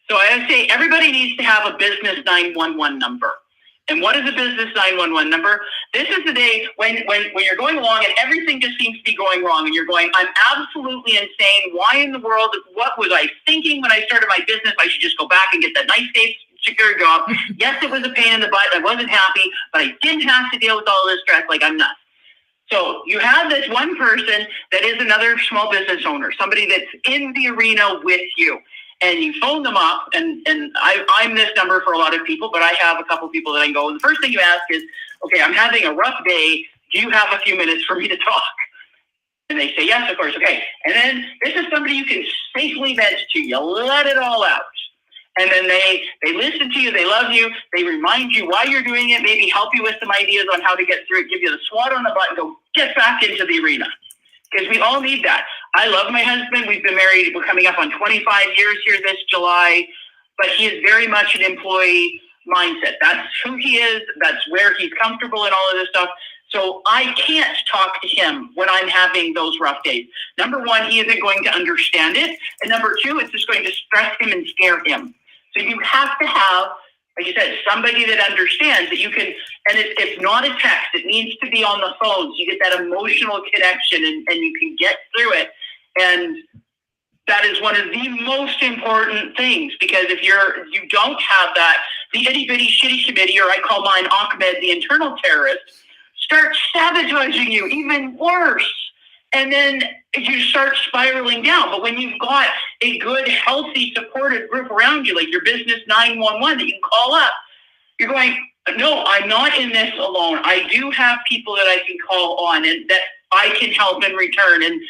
So I say everybody needs to have a business 911 number. And what is a business 911 number? This is the day when you're going along and everything just seems to be going wrong, and you're going, I'm absolutely insane. Why in the world? What was I thinking when I started my business? I should just go back and get that nice, safe, secure job. Yes, it was a pain in the butt. I wasn't happy, but I didn't have to deal with all this stress. Like, I'm nuts. So you have this one person that is another small business owner, somebody that's in the arena with you. and you phone them up, and I'm this number for a lot of people, but I have a couple people that I can go, and the first thing you ask is, okay, I'm having a rough day. Do you have a few minutes for me to talk? And they say, yes, of course. Okay. And then this is somebody you can safely vent to. You let it all out. And then they listen to you. They love you. They remind you why you're doing it, maybe help you with some ideas on how to get through it, give you the swat on the butt and go, get back into the arena. Because we all need that. I love my husband. We've been married. We're coming up on 25 years here this July. But he is very much an employee mindset. That's who he is. That's where he's comfortable and all of this stuff. So I can't talk to him when I'm having those rough days. Number one, he isn't going to understand it. And number two, it's just going to stress him and scare him. So you have to have, like you said, somebody that understands that you can, and it's not a text. It needs to be on the phone. So you get that emotional connection and you can get through it. And that is one of the most important things, because if you don't have that, the itty bitty shitty committee, or I call mine Ahmed, the internal terrorist, start sabotaging you even worse. And then you start spiraling down. But when you've got a good, healthy, supportive group around you, like your business 911 that you can call up, you're going, no, I'm not in this alone. I do have people that I can call on and that I can help in return. And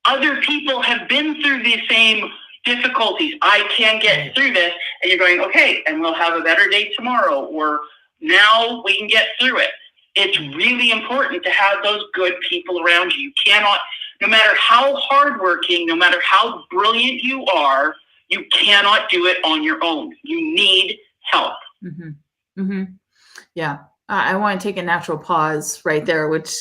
other people have been through the same difficulties. I can get through this. And you're going, okay, and we'll have a better day tomorrow, or now we can get through it. It's really important to have those good people around you. You cannot, no matter how hardworking, no matter how brilliant you are, you cannot do it on your own. You need help. Mm-hmm. Mm-hmm. Yeah. I want to take a natural pause right there, which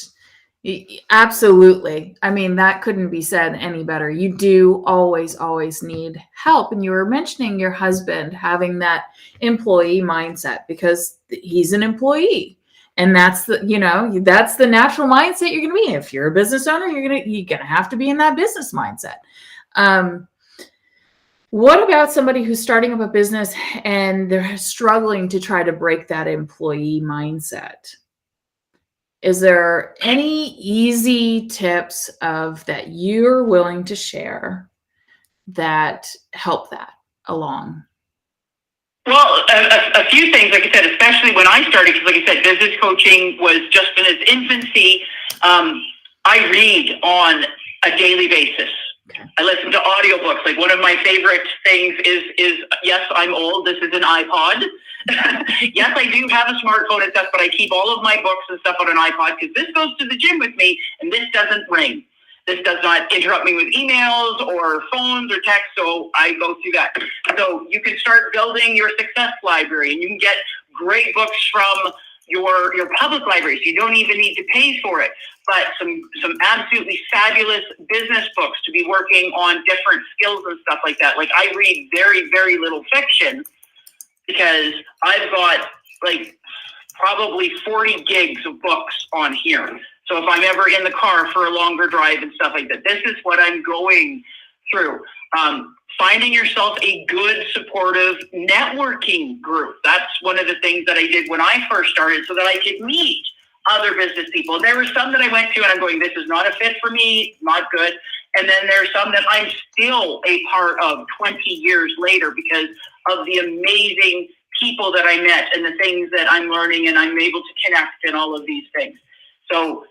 absolutely. I mean, that couldn't be said any better. You do always need help. And you were mentioning your husband having that employee mindset because he's an employee. And that's that's the natural mindset you're going to be in. If you're a business owner, you're going to have to be in that business mindset. What about somebody who's starting up a business and they're struggling to try to break that employee mindset? Is there any easy tips that you're willing to share that help that along? Well, a few things, like I said, especially when I started, because like I said, business coaching was just in its infancy. I read on a daily basis. Okay. I listen to audiobooks. Like one of my favorite things is yes, I'm old. This is an iPod. Yes, I do have a smartphone and stuff, but I keep all of my books and stuff on an iPod because this goes to the gym with me and this doesn't ring. This does not interrupt me with emails or phones or text, so I go through that. So you can start building your success library, and you can get great books from your public library, so you don't even need to pay for it. But some absolutely fabulous business books to be working on different skills and stuff like that. Like I read very, very little fiction because I've got like probably 40 gigs of books on here. So if I'm ever in the car for a longer drive and stuff like that, this is what I'm going through. Finding yourself a good, supportive networking group. That's one of the things that I did when I first started so that I could meet other business people. And there were some that I went to and I'm going, this is not a fit for me, not good. And then there's some that I'm still a part of 20 years later because of the amazing people that I met and the things that I'm learning and I'm able to connect and all of these things. So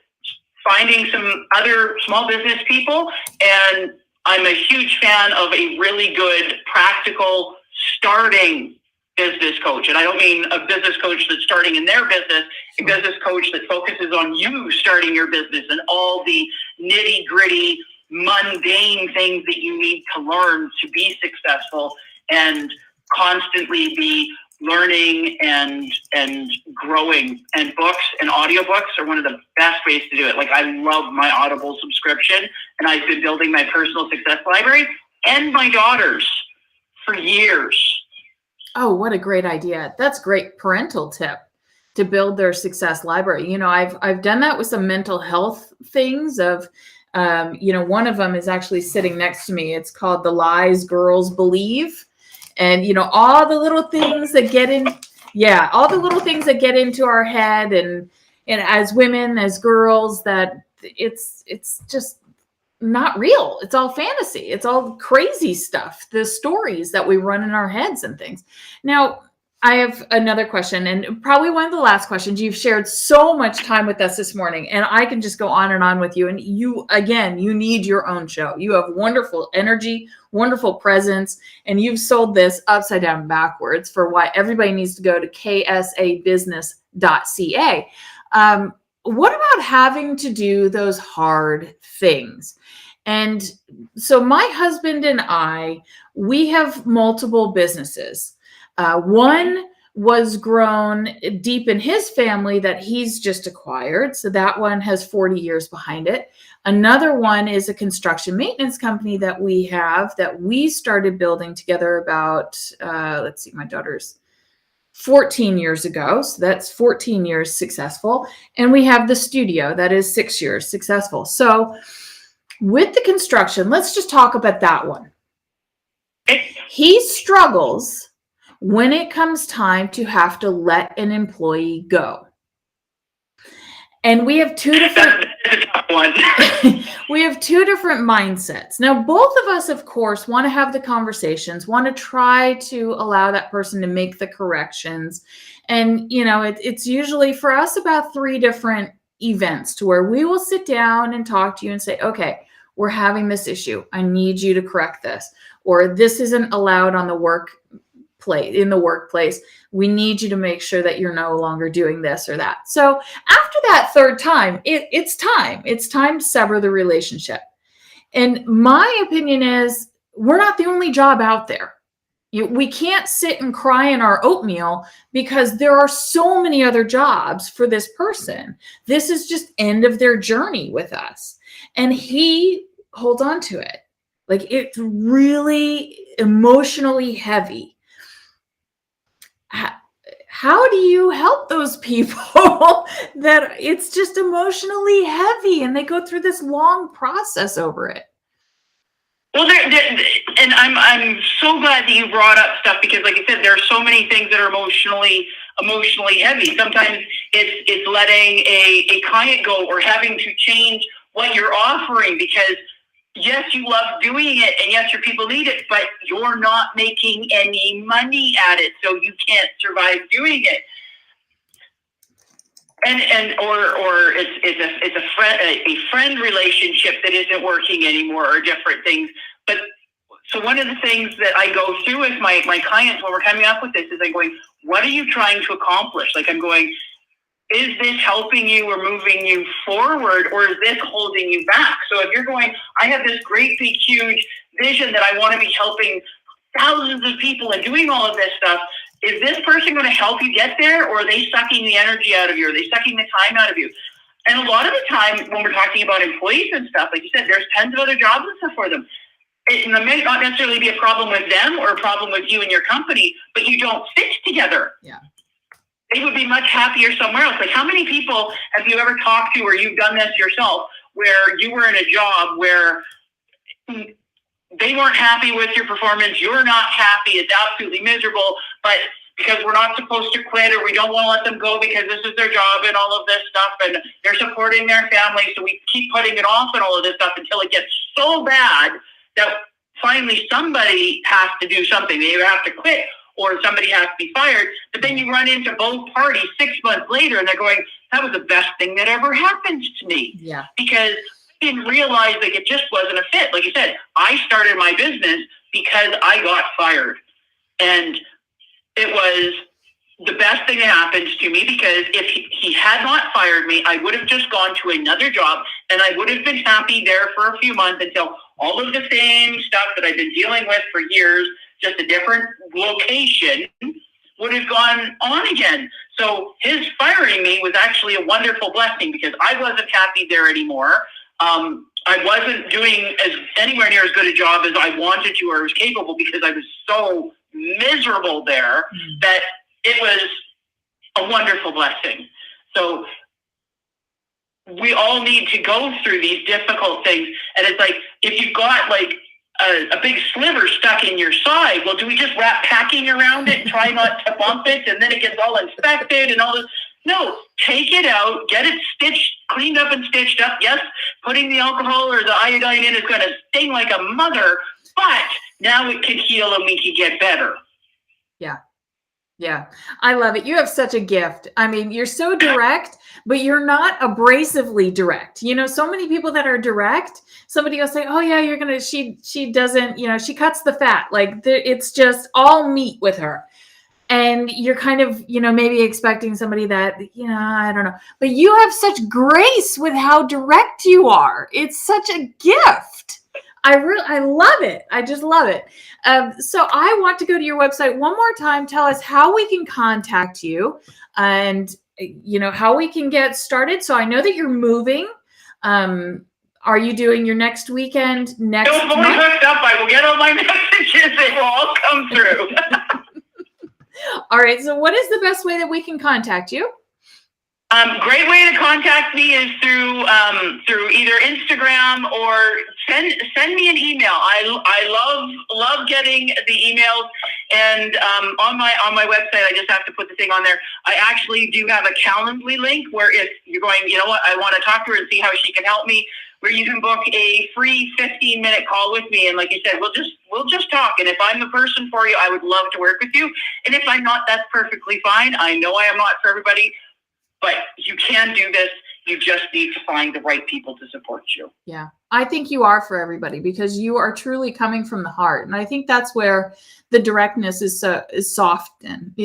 finding some other small business people, and I'm a huge fan of a really good practical starting business coach. And I don't mean a business coach that's starting in their business, a business coach that focuses on you starting your business and all the nitty gritty, mundane things that you need to learn to be successful and constantly be learning and growing. And books and audiobooks are one of the best ways to do it. Like I love my Audible subscription, and I've been building my personal success library and my daughter's for years. Oh, what a great idea. That's great parental tip to build their success library. You know, I've done that with some mental health things of, one of them is actually sitting next to me. It's called The Lies Girls Believe. And, all the little things that get in, all the little things that get into our head and as women, as girls, that it's just not real. It's all fantasy. It's all crazy stuff, the stories that we run in our heads and things. Now, I have another question, and probably one of the last questions. You've shared so much time with us this morning, and I can just go on and on with you. And you, again, you need your own show. You have wonderful energy, wonderful presence, and you've sold this upside down backwards for why everybody needs to go to KSABusiness.ca. What about having to do those hard things? And so my husband and I, we have multiple businesses. One was grown deep in his family that he's just acquired. So that one has 40 years behind it. Another one is a construction maintenance company that we have that we started building together about, my daughter's 14 years ago. So that's 14 years successful. And we have the studio that is 6 years successful. So with the construction, let's just talk about that one. He struggles when it comes time to have to let an employee go. And we have two different we have two different mindsets. Now, both of us, of course, want to have the conversations, want to try to allow that person to make the corrections. And, it's usually for us about 3 different events to where we will sit down and talk to you and say, okay, we're having this issue. I need you to correct this. Or this isn't allowed on the workplace. We need you to make sure that you're no longer doing this or that. So after that 3rd time, it's time. It's time to sever the relationship. And my opinion is we're not the only job out there. We can't sit and cry in our oatmeal because there are so many other jobs for this person. This is just end of their journey with us. And he holds on to it. Like, it's really emotionally heavy. How do you help those people that it's just emotionally heavy and they go through this long process over it? Well, and I'm so glad that you brought up stuff because, like I said, there are so many things that are emotionally heavy. Sometimes it's letting a client go or having to change what you're offering because, yes, you love doing it, and yes, your people need it, but you're not making any money at it, so you can't survive doing it. Or it's a friend relationship that isn't working anymore, or different things. But so one of the things that I go through with my clients when we're coming up with this is I'm going, what are you trying to accomplish? Like, I'm going, is this helping you or moving you forward, or is this holding you back? So if you're going, I have this great, big, huge vision that I want to be helping thousands of people and doing all of this stuff, is this person going to help you get there, or are they sucking the energy out of you? Are they sucking the time out of you? And a lot of the time when we're talking about employees and stuff, like you said, there's tons of other jobs and stuff for them. It may not necessarily be a problem with them or a problem with you and your company, but you don't fit together. Yeah. They would be much happier somewhere else. Like, how many people have you ever talked to, or you've done this yourself, where you were in a job where they weren't happy with your performance, you're not happy, it's absolutely miserable, but because we're not supposed to quit, or we don't want to let them go because this is their job and all of this stuff, and they're supporting their family, so we keep putting it off and all of this stuff until it gets so bad that finally somebody has to do something. They either have to quit or somebody has to be fired. But then you run into both parties 6 months later and they're going, that was the best thing that ever happened to me. Yeah. Because I didn't realize that it just wasn't a fit. Like you said, I started my business because I got fired. And it was the best thing that happened to me, because if he had not fired me, I would have just gone to another job and I would have been happy there for a few months until all of the same stuff that I've been dealing with for years, just a different location, would have gone on again. So his firing me was actually a wonderful blessing, because I wasn't happy there anymore. I wasn't doing anywhere near as good a job as I wanted to or was capable, because I was so miserable there that it was a wonderful blessing. So we all need to go through these difficult things. And it's like, if you've got like a big sliver stuck in your side, well, do we just wrap packing around it and try not to bump it, and then it gets all infected and all this? No, take it out, get it stitched, cleaned up and stitched up. Yes, putting the alcohol or the iodine in is going to sting like a mother, but now it can heal and we can get better. Yeah. Yeah, I love it. You have such a gift. I mean, you're so direct, but you're not abrasively direct. You know, so many people that are direct, somebody will say, oh yeah, you're going to, she doesn't, you know, she cuts the fat. Like it's just all meat with her. And you're kind of, you know, maybe expecting somebody that, you know, I don't know, but you have such grace with how direct you are. It's such a gift. I love it. I just love it. So I want to go to your website one more time. Tell us how we can contact you and, you know, how we can get started. So I know that you're moving. Are you doing your next weekend next month? Don't fully hooked up. I will get all my messages. They will all come through. All right. So what is the best way that we can contact you? Great way to contact me is through either Instagram or send me an email. I love getting the emails, and on my website I just have to put the thing on there. I actually do have a Calendly link where if you're going, you know what, I want to talk to her and see how she can help me, where you can book a free 15-minute call with me, and like you said, we'll just talk. And if I'm the person for you, I would love to work with you. And if I'm not, that's perfectly fine. I know I am not for everybody. But you can do this. You just need to find the right people to support you. Yeah, I think you are for everybody because you are truly coming from the heart. And I think that's where the directness is softened,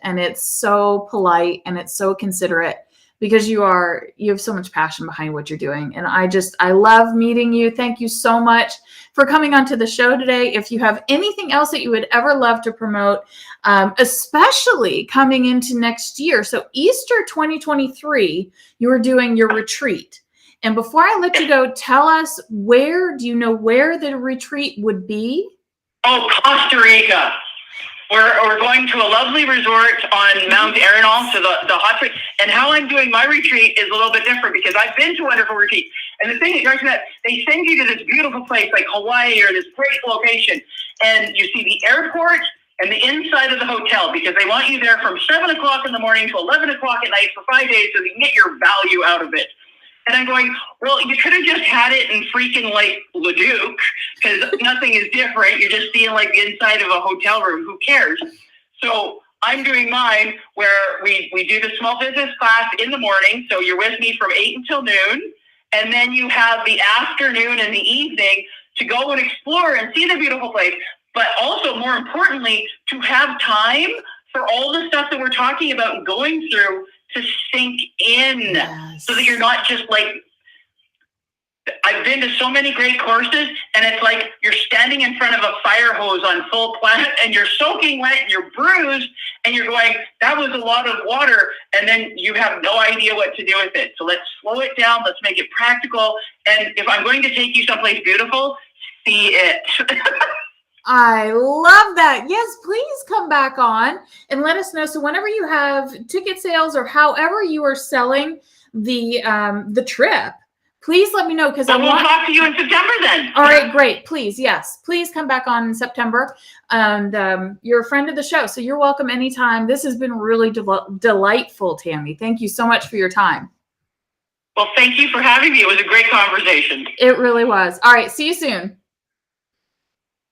and it's so polite and it's so considerate because you have so much passion behind what you're doing. And I love meeting you. Thank you so much for coming onto the show today. If you have anything else that you would ever love to promote, especially coming into next year. So Easter 2023, you are doing your retreat. And before I let you go, tell us do you know where the retreat would be? Oh, Costa Rica. We're going to a lovely resort on Mount Arenal, so the hot spring. And how I'm doing my retreat is a little bit different because I've been to wonderful retreats. And the thing is, that they send you to this beautiful place like Hawaii or this great location, and you see the airport and the inside of the hotel because they want you there from 7 o'clock in the morning to 11 o'clock at night for 5 days so you can get your value out of it. And I'm going, well, you could have just had it in freaking like Leduc because nothing is different. You're just seeing like the inside of a hotel room. Who cares? So I'm doing mine where we do the small business class in the morning. So you're with me from 8 until noon. And then you have the afternoon and the evening to go and explore and see the beautiful place. But also, more importantly, to have time for all the stuff that we're talking about and going through to sink in. Yes. So that you're not just like, I've been to so many great courses and it's like you're standing in front of a fire hose on full blast and you're soaking wet and you're bruised and you're going, that was a lot of water, and then you have no idea what to do with it. So let's slow it down, let's make it practical, and if I'm going to take you someplace beautiful, see it. I love that. Yes, please come back on and let us know. So whenever you have ticket sales or however you are selling the trip, please let me know because we'll talk to you in September then. All right, great. Please, yes, please come back on in September. And you're a friend of the show, so you're welcome anytime. This has been really delightful, Tammy. Thank you so much for your time. Well, thank you for having me. It was a great conversation. It really was. All right, see you soon.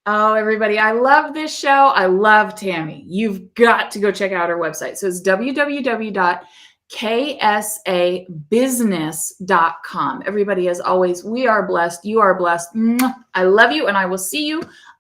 Oh, everybody, I love this show. I love Tammy. You've got to go check out her website. So it's www.KSABusiness.com. Everybody, as always, we are blessed. You are blessed. I love you, and I will see you